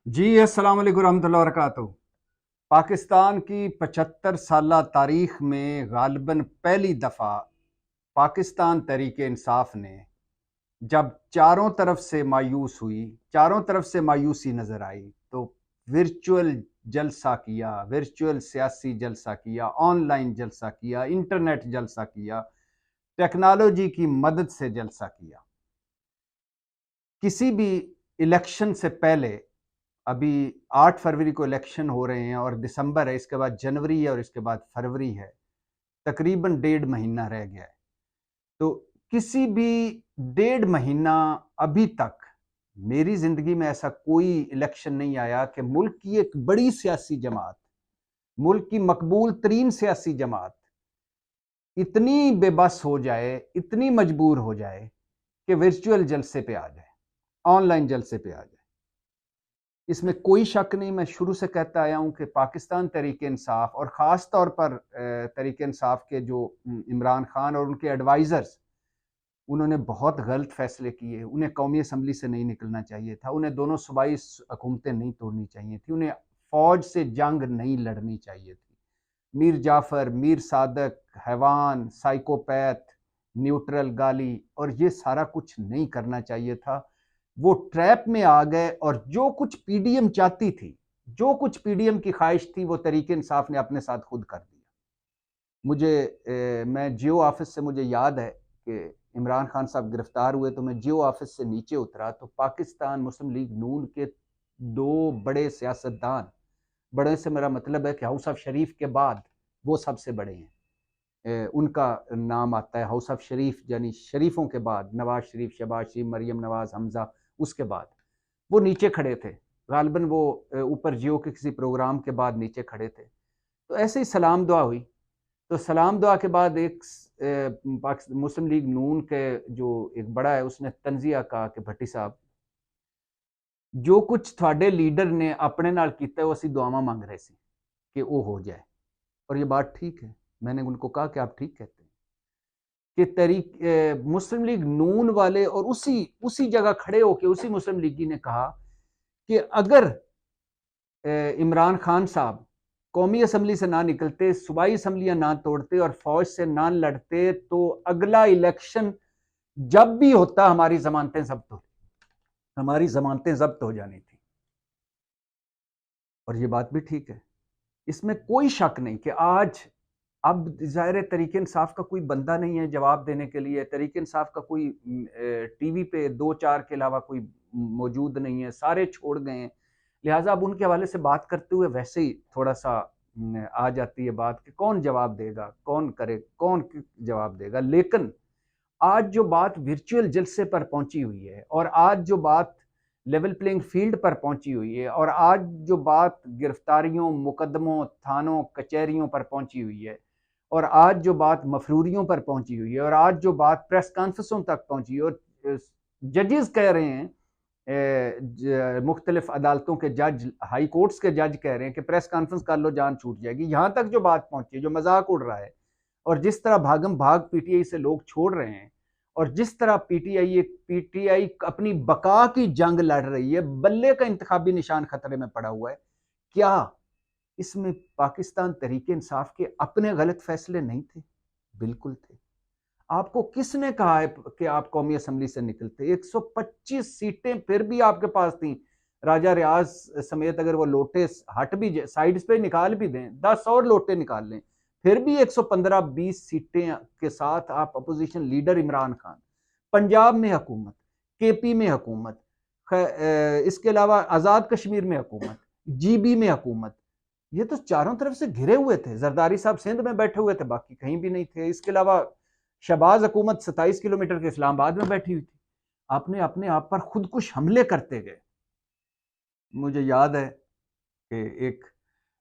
जी अस्सलाम वालेकुम रहमतुल्लाहि व बरकातहू। पाकिस्तान की 75 साला तारीख में गालिबन पहली दफ़ा पाकिस्तान तहरीक इंसाफ ने जब चारों तरफ से मायूस हुई, चारों तरफ से मायूसी नजर आई, तो वर्चुअल जलसा किया, वर्चुअल सियासी जलसा किया, ऑनलाइन जलसा किया, इंटरनेट जलसा किया, टेक्नोलॉजी की मदद से जलसा किया। किसी भी इलेक्शन से पहले, अभी 8 फरवरी को इलेक्शन हो रहे हैं और दिसंबर है, इसके बाद जनवरी है और इसके बाद फरवरी है। तकरीबन 1.5 महीना रह गया है। तो किसी भी 1.5 महीना अभी तक मेरी जिंदगी में ऐसा कोई इलेक्शन नहीं आया कि मुल्क की एक बड़ी सियासी जमात, मुल्क की मकबूल तरीन सियासी जमात इतनी बेबस हो जाए, इतनी मजबूर हो जाए कि वर्चुअल जलसे पे आ जाए, ऑनलाइन जलसे पे आ जाए। इसमें कोई शक नहीं, मैं शुरू से कहता आया हूं कि पाकिस्तान तहरीक इंसाफ और ख़ास तौर पर तहरीक इंसाफ के जो इमरान खान और उनके एडवाइज़र्स, उन्होंने बहुत गलत फैसले किए। उन्हें कौमी असम्बली से नहीं निकलना चाहिए था, उन्हें दोनों सूबाई हुकूमतें नहीं तोड़नी चाहिए थी, उन्हें फ़ौज से जंग नहीं लड़नी चाहिए थी। मीर जाफ़र, मीर सादक, हैवान, साइकोपैथ, न्यूट्रल गाली और ये सारा कुछ नहीं करना चाहिए था। वो ट्रैप में आ गए और जो कुछ पीडीएम चाहती थी, जो कुछ पीडीएम की ख्वाहिश थी, वो तहरीक इंसाफ ने अपने साथ खुद कर दिया। मैं जियो ऑफिस से, मुझे याद है कि इमरान खान साहब गिरफ्तार हुए तो मैं जियो ऑफिस से नीचे उतरा तो पाकिस्तान मुस्लिम लीग नून के दो बड़े सियासतदान, बड़े से मेरा मतलब है कि हाउस ऑफ शरीफ के बाद वो सबसे बड़े हैं, उनका नाम आता है हाउस ऑफ शरीफ, यानी शरीफों के बाद नवाज शरीफ, शहबाज शरीफ, मरियम नवाज, हमजा, उसके बाद वो नीचे खड़े थे। गालिबन वो ऊपर जियो के किसी प्रोग्राम के बाद नीचे खड़े थे। तो ऐसे ही सलाम दुआ हुई। तो सलाम दुआ के बाद एक मुस्लिम लीग नून के जो एक बड़ा है, उसने तंजिया कहा कि भट्टी साहब, जो कुछ थोड़े लीडर ने अपने नाल किया वो असी दुआवां मांग रहे थे कि वो हो जाए। और ये बात ठीक है। मैंने उनको कहा कि आप ठीक कहते हैं कि मुस्लिम लीग नून वाले और उसी उसी जगह खड़े होकर उसी मुस्लिम लीगी ने कहा कि अगर इमरान खान साहब कौमी असम्बली से ना निकलते, सूबाई असम्बलियां ना तोड़ते और फौज से ना लड़ते, तो अगला इलेक्शन जब भी होता हमारी जमानतें जब्त हो जानी थी। और ये बात भी ठीक है, इसमें कोई शक नहीं कि आज अब ज़ाहिर है तहरीक इंसाफ का कोई बंदा नहीं है जवाब देने के लिए, तहरीक इंसाफ का कोई टीवी पे 2-4 के अलावा कोई मौजूद नहीं है, सारे छोड़ गए हैं। लिहाजा अब उनके हवाले से बात करते हुए वैसे ही थोड़ा-सा आ जाती है बात कि कौन जवाब देगा, कौन करे, कौन जवाब देगा। लेकिन आज जो बात वर्चुअल जलसे पर पहुंची हुई है और आज जो बात लेवल प्लेइंग फील्ड पर पहुंची हुई है और आज जो बात गिरफ्तारियों, मुकदमों, थानों, कचहरियों पर पहुंची हुई है और आज जो बात मफरूरियों पर पहुंची हुई है और आज जो बात प्रेस कॉन्फ्रेंसों तक पहुंची है और जजेस कह रहे हैं, मुख्तलिफ अदालतों के जज, हाई कोर्ट्स के जज कह रहे हैं कि प्रेस कॉन्फ्रेंस कर लो जान छूट जाएगी, यहां तक जो बात पहुंची है, जो मजाक उड़ रहा है और जिस तरह भागम भाग पीटीआई से लोग छोड़ रहे हैं और जिस तरह पीटीआई अपनी बका की जंग लड़ रही है, बल्ले का इंतखाबी निशान खतरे में पड़ा हुआ है, क्या इसमें पाकिस्तान तहरीक इंसाफ के अपने गलत फैसले नहीं थे? बिल्कुल थे। आपको किसने कहा है कि आप कौमी असम्बली से निकलते? 125 सीटें फिर भी आपके पास थी। राजा रियाज समेत अगर वो लोटे हट भी साइड पे निकाल भी दें, 10 और लोटे निकाल लें, फिर भी 115-20 सीटें के साथ आप अपोजिशन लीडर इमरान खान, पंजाब में हुकूमत, केपी में हुकूमत, इसके अलावा आज़ाद कश्मीर में हुकूमत, जीबी में हुकूमत, ये तो चारों तरफ से घिरे हुए थे। जरदारी साहब सिंध में बैठे हुए थे, बाकी कहीं भी नहीं थे। इसके अलावा शहबाज हुकूमत 27 किलोमीटर के इस्लामाबाद में बैठी हुई थी। आपने अपने आप पर खुदकुश हमले करते गए। मुझे याद है कि एक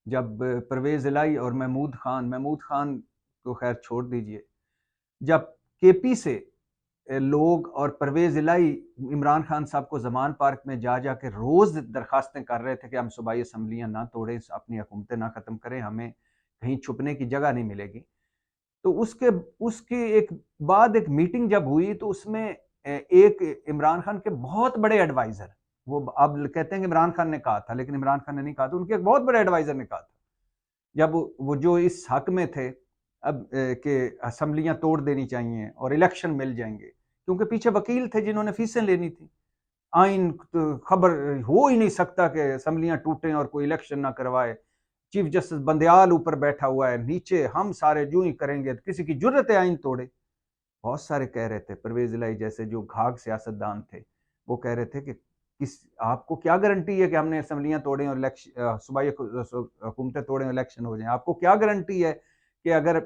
जब परवेज इलाही और महमूद खान को खैर छोड़ दीजिए, जब केपी से लोग और परवेज इलाही इमरान खान साहब को जमान पार्क में जा जाके रोज दरखास्तें कर रहे थे कि हम सूबाई असम्बलियां ना तोड़ें, अपनी हुकूमतें ना खत्म करें, हमें कहीं छुपने की जगह नहीं मिलेगी। तो उसके उसके एक बाद एक मीटिंग जब हुई तो उसमें एक इमरान खान के बहुत बड़े एडवाइजर वो अब कहते हैं कि इमरान खान ने कहा था, लेकिन इमरान खान ने नहीं कहा था, उनके एक बहुत बड़े एडवाइजर ने कहा था। जब वो जो इस हक में थे अब कि असेंबलियां तोड़ देनी चाहिए और इलेक्शन मिल जाएंगे, क्योंकि पीछे वकील थे जिन्होंने फीसें लेनी थी। आइन तो खबर हो ही नहीं सकता कि असेंबलियां टूटें और कोई इलेक्शन ना करवाए। चीफ जस्टिस बंदयाल ऊपर बैठा हुआ है, नीचे हम सारे जो ही करेंगे, किसी की जुर्रत है आइन तोड़े। बहुत सारे कह रहे थे, परवेज इलाही जैसे जो घाघ सियासतदान थे, वो कह रहे थे कि किस आपको क्या गारंटी है कि हमने असेंबलियां तोड़ें और इलेक्शन सूबाई हुकूमतें तोड़ें और इलेक्शन हो जाएं? आपको क्या गारंटी है कि अगर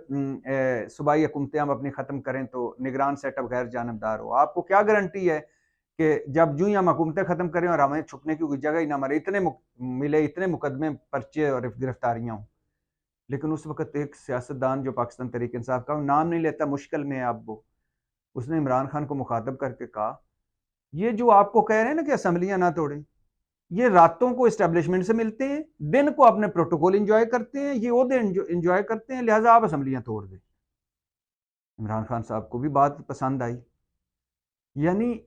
सूबाई हुकूमतें हम अपनी ख़त्म करें तो निगरान सेटअप गैर जानबदार हो? आपको क्या गारंटी है कि जब यूं ही हम हुकूमतें ख़त्म करें और हमें छुपने की कोई जगह ही ना मिले, इतने मुकदमे, पर्चे और गिरफ्तारियां हों? लेकिन उस वक्त एक सियासतदान जो पाकिस्तान तहरीक इंसाफ का नाम नहीं लेता, मुश्किल में है अब वो, उसने इमरान खान को मुखातब करके कहा, ये जो आपको कह रहे हैं ना कि असेंबलियां ना तोड़ें, ये रातों को इस्टेब्लिशमेंट से मिलते हैं, दिन को अपने प्रोटोकॉल इंजॉय करते हैं, ये ओहदे इंजॉय करते हैं, लिहाजा आप असेंबलियां तोड़ दें। इमरान खान साहब को भी बात पसंद आई। यानी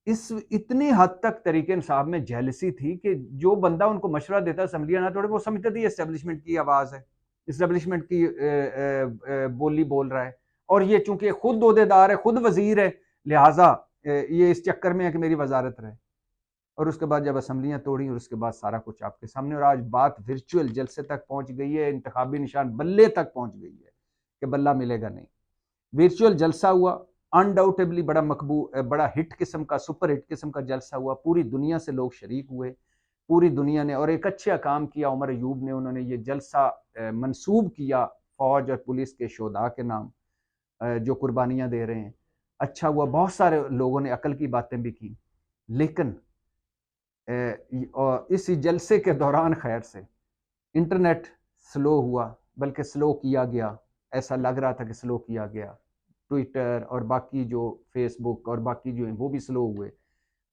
इस इतनी हद तक तरीके इंसाफ में जेलसी थी कि जो बंदा उनको मशवरा देता असेंबलियां ना तोड़े, वो समझते थे ये इस्टेब्लिशमेंट की आवाज़ है, इस्टेब्लिशमेंट की बोली बोल रहा है, और ये चूंकि खुद ओहदेदार है, खुद वजीर है, लिहाजा ये इस चक्कर में है कि मेरी वजारत रहे। और उसके बाद जब असेंबलियां तोड़ी और उसके बाद सारा कुछ आपके सामने, और आज बात वर्चुअल जलसे तक पहुंच गई है, इंतखाबी निशान बल्ले तक पहुंच गई है कि बल्ला मिलेगा नहीं। वर्चुअल जलसा हुआ, अनडाउटेबली बड़ा हिट किस्म का, सुपर हिट किस्म का जलसा हुआ, पूरी दुनिया से लोग शरीक हुए, पूरी दुनिया ने, और एक अच्छा काम किया उमर अयूब ने, उन्होंने ये जलसा मंसूब किया फौज और पुलिस के शोधा के नाम, जो कुर्बानियां दे रहे हैं। अच्छा हुआ, बहुत सारे लोगों ने अकल की बातें भी की, लेकिन और इस जलसे के दौरान खैर से इंटरनेट स्लो हुआ, बल्कि स्लो किया गया, ऐसा लग रहा था कि स्लो किया गया। ट्विटर और बाकी जो फेसबुक और बाकी जो हैं वो भी स्लो हुए,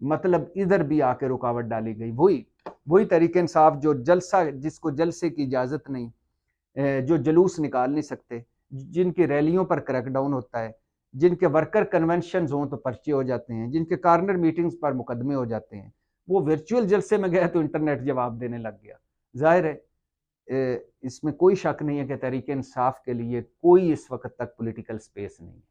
मतलब इधर भी आके रुकावट डाली गई। वही वही तरीके इंसाफ जो जलसा, जिसको जलसे की इजाज़त नहीं, जो जुलूस निकाल नहीं सकते, जिनकी रैलियों पर क्रैकडाउन होता है, जिनके वर्कर कन्वेंशन हों तो पर्चे हो जाते हैं, जिनके कार्नर मीटिंग्स पर मुकदमे हो जाते हैं, वो वर्चुअल जलसे में गए तो इंटरनेट जवाब देने लग गया। जाहिर है इसमें कोई शक नहीं है कि तहरीक इंसाफ के लिए कोई इस वक्त तक पॉलिटिकल स्पेस नहीं है,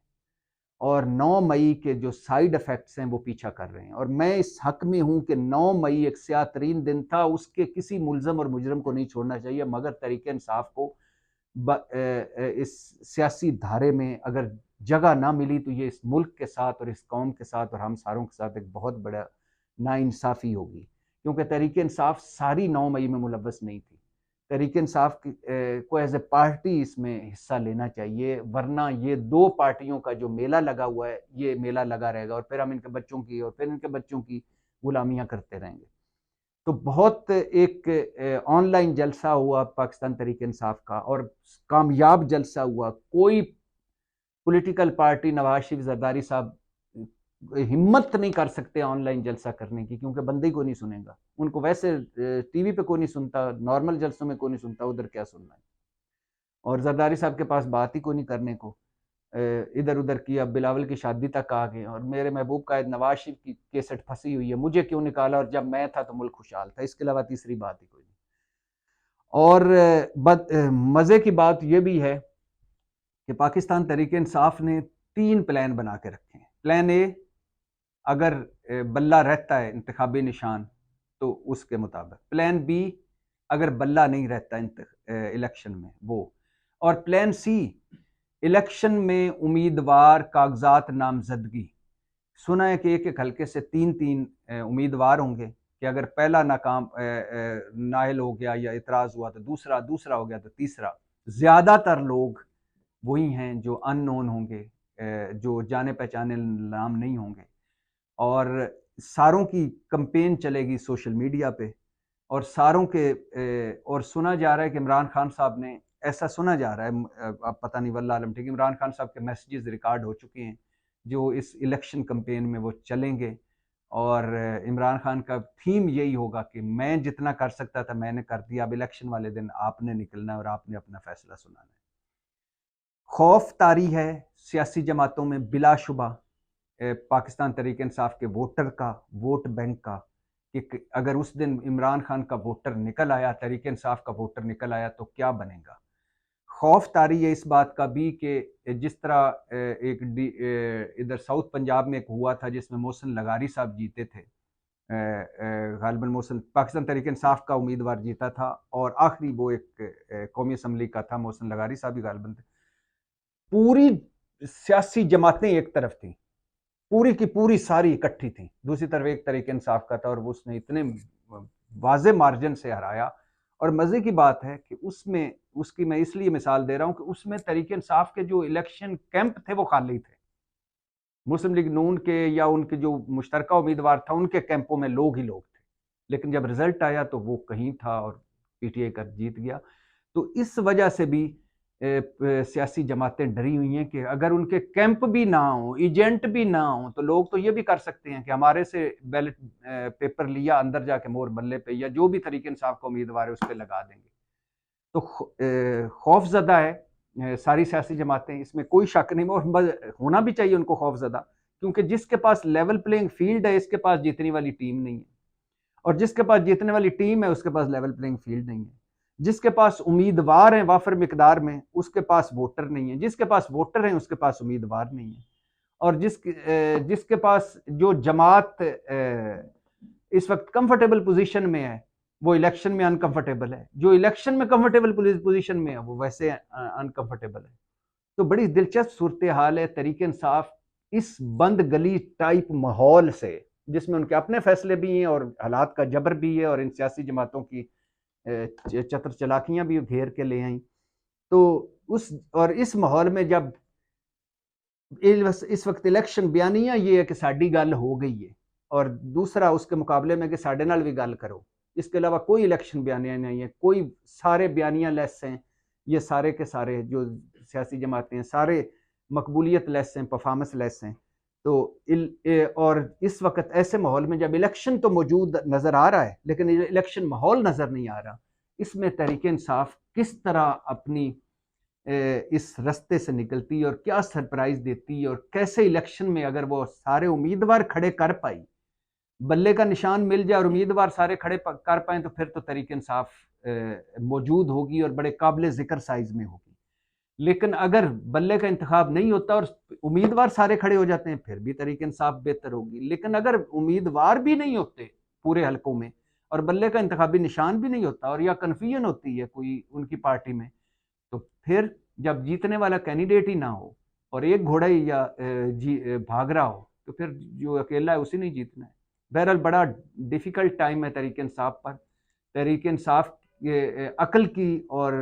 और 9 मई के जो साइड इफेक्ट्स हैं वो पीछा कर रहे हैं। और मैं इस हक में हूं कि 9 मई एक स्याह तरीन दिन था, उसके किसी मुलजम और मुजरम को नहीं छोड़ना चाहिए, मगर तहरीक इंसाफ को इस सियासी धारे में अगर जगह ना मिली तो ये इस मुल्क के साथ और इस कौम के साथ और हम सारों के साथ एक बहुत बड़ा नाइंसाफ़ी होगी, क्योंकि तहरीक इंसाफ सारी 9 मई में मुलव्वस नहीं थी। तहरीक इंसाफ को एज ए पार्टी इसमें हिस्सा लेना चाहिए, वरना ये 2 पार्टियों का जो मेला लगा हुआ है, ये मेला लगा रहेगा, और फिर हम इनके बच्चों की और फिर इनके बच्चों की गुलामियां करते रहेंगे। तो बहुत एक ऑनलाइन जलसा हुआ पाकिस्तान तहरीक इंसाफ का, और कामयाब जलसा हुआ। कोई पॉलिटिकल पार्टी, नवाज शरीफ, जरदारी साहब हिम्मत नहीं कर सकते ऑनलाइन जलसा करने की, क्योंकि बंदे ही को नहीं सुनेगा उनको। वैसे टीवी पे कोई नहीं सुनता, नॉर्मल जलसों में कोई नहीं सुनता, उधर क्या सुनना है। और जरदारी साहब के पास बात ही कोई नहीं करने को, इधर उधर किया, बिलावल की शादी तक आ गए, और मेरे महबूब कायद नवाज शरीफ की केसट फंसी हुई है, मुझे क्यों निकाला, और जब मैं था तो मुल्क खुशहाल था। इसके अलावा तीसरी बात ही कोई नहीं। और मज़े की बात यह भी है कि पाकिस्तान तहरीक इंसाफ ने 3 प्लान बना के रखे हैं। प्लान ए, अगर बल्ला रहता है इंतखाबी निशान तो उसके मुताबिक। प्लान बी, अगर बल्ला नहीं रहता इलेक्शन में वो। और प्लान सी, इलेक्शन में उम्मीदवार कागजात नामजदगी। सुना है कि एक एक हल्के से 3-3 उम्मीदवार होंगे, कि अगर पहला नाकाम नाइल हो गया या इतराज़ हुआ तो दूसरा, दूसरा हो गया तो तीसरा। ज़्यादातर लोग वही हैं जो अननोन होंगे, जो जाने पहचाने नाम नहीं होंगे, और सारों की कैंपेन चलेगी सोशल मीडिया पे, और सारों के और सुना जा रहा है कि इमरान खान साहब ने, ऐसा सुना जा रहा है, अब पता नहीं वल्लाह आलम, ठीक, इमरान खान साहब के मैसेजेस रिकॉर्ड हो चुके हैं जो इस इलेक्शन कैंपेन में वो चलेंगे, और इमरान खान का थीम यही होगा कि मैं जितना कर सकता था मैंने कर दिया, अब इलेक्शन वाले दिन आपने निकलना है और आपने अपना फैसला सुनाना है। खौफ तारी है सियासी जमातों में बिलाशुबा, पाकिस्तान तहरीक इंसाफ के वोटर का, वोट बैंक का, कि अगर उस दिन इमरान खान का वोटर निकल आया, तहरीक इंसाफ का वोटर निकल आया तो क्या बनेगा। खौफ तारी है इस बात का भी कि जिस तरह इधर साउथ पंजाब में एक हुआ था जिसमें मोहसिन लगारी साहब जीते थे, गालिबन मोहसिन पाकिस्तान तहरीक इंसाफ का उम्मीदवार जीता था और आखिरी वो एक कौमी असम्बली का था, मोहसिन लगारी साहब ही गालिबन थे। पूरी सियासी जमातें एक तरफ थी, पूरी की पूरी सारी इकट्ठी थी, दूसरी तरफ एक तहरीक इंसाफ का था और उसने इतने वाजे मार्जिन से हराया। और मजे की बात है कि उसमें उसकी मैं इसलिए मिसाल दे रहा हूं कि उसमें तहरीक इंसाफ के जो इलेक्शन कैंप थे वो खाली थे, मुस्लिम लीग नून के या उनके जो मुश्तरका उम्मीदवार था उनके कैंपों में लोग ही लोग थे, लेकिन जब रिजल्ट आया तो वो कहीं था और पीटीआई कर जीत गया। तो इस वजह से भी सियासी जमातें डरी हुई हैं कि अगर उनके कैंप भी ना हो, एजेंट भी ना हो, तो लोग तो ये भी कर सकते हैं कि हमारे से बैलेट पेपर लिया, अंदर जाके मोर बल्ले पे या जो भी तरीके इंसाफ का उम्मीदवार है उस पर लगा देंगे। तो खौफजदा है सारी सियासी जमातें, इसमें कोई शक नहीं, और होना भी चाहिए उनको खौफजदा, क्योंकि जिसके पास लेवल प्लेइंग फील्ड है इसके पास जीतने वाली टीम नहीं है, और जिसके पास जीतने वाली टीम है उसके पास लेवल प्लेइंग फील्ड नहीं है। जिसके पास उम्मीदवार हैं वाफर मिकदार में उसके पास वोटर नहीं है, जिसके पास वोटर हैं उसके पास उम्मीदवार नहीं है, और जिसके पास जो जमात इस वक्त कंफर्टेबल पोजीशन में है वो इलेक्शन में अनकंफर्टेबल है, जो इलेक्शन में कंफर्टेबल पोजीशन में है वो वैसे अनकंफर्टेबल है। तो बड़ी दिलचस्प सूरत हाल है। तहरीक इंसाफ इस बंद गली टाइप माहौल से, जिसमें उनके अपने फैसले भी हैं और हालात का जबर भी है और इन सियासी जमातों की चतर चलाकियां भी घेर के ले आई, तो इस माहौल में जब इस वक्त इलेक्शन बयानियां ये है कि साड़ी गल हो गई है, और दूसरा उसके मुकाबले में कि साढ़े नाल भी गल करो, इसके अलावा कोई इलेक्शन बयानियां नहीं है, कोई सारे बयानियां लेस हैं, ये सारे के सारे जो सियासी जमातें हैं सारे मकबूलियत लेस हैं, परफॉर्मेंस लेस हैं। तो और इस वक्त ऐसे माहौल में जब इलेक्शन तो मौजूद नज़र आ रहा है लेकिन इलेक्शन माहौल नज़र नहीं आ रहा, इसमें तहरीक इंसाफ किस तरह अपनी इस रास्ते से निकलती और क्या सरप्राइज देती और कैसे इलेक्शन में अगर वो सारे उम्मीदवार खड़े कर पाई, बल्ले का निशान मिल जाए और उम्मीदवार सारे खड़े कर पाए, तो फिर तो तहरीक इंसाफ मौजूद होगी और बड़े काबिल जिक्र साइज में होगी। लेकिन अगर बल्ले का इंतखाब नहीं होता और उम्मीदवार सारे खड़े हो जाते हैं फिर भी तहरीक इंसाफ बेहतर होगी। लेकिन अगर उम्मीदवार भी नहीं होते पूरे हलकों में और बल्ले का इंतखाबी निशान भी नहीं होता और या कन्फ्यूजन होती है कोई उनकी पार्टी में, तो फिर जब जीतने वाला कैंडिडेट ही ना हो और एक घोड़ा ही या भाग रहा हो, तो फिर जो अकेला है उसी ने जीतना है। बहरहाल बड़ा डिफिकल्ट टाइम है तहरीक इंसाफ पर। तहरीक इंसाफ अकल की और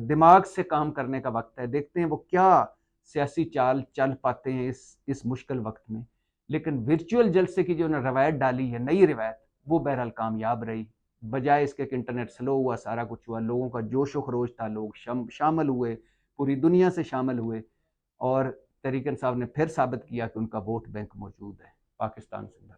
दिमाग से काम करने का वक्त है। देखते हैं वो क्या सियासी चाल चल पाते हैं इस मुश्किल वक्त में। लेकिन वर्चुअल जलसे की जो रवायत डाली है, नई रवायत, वो बहरहाल कामयाब रही। बजाय इसके कि इंटरनेट स्लो हुआ, सारा कुछ हुआ, लोगों का जोश व खरोश था, लोग शामिल हुए, पूरी दुनिया से शामिल हुए, और तहरीक इंसाफ ने फिर साबित किया कि उनका वोट बैंक मौजूद है। पाकिस्तान से।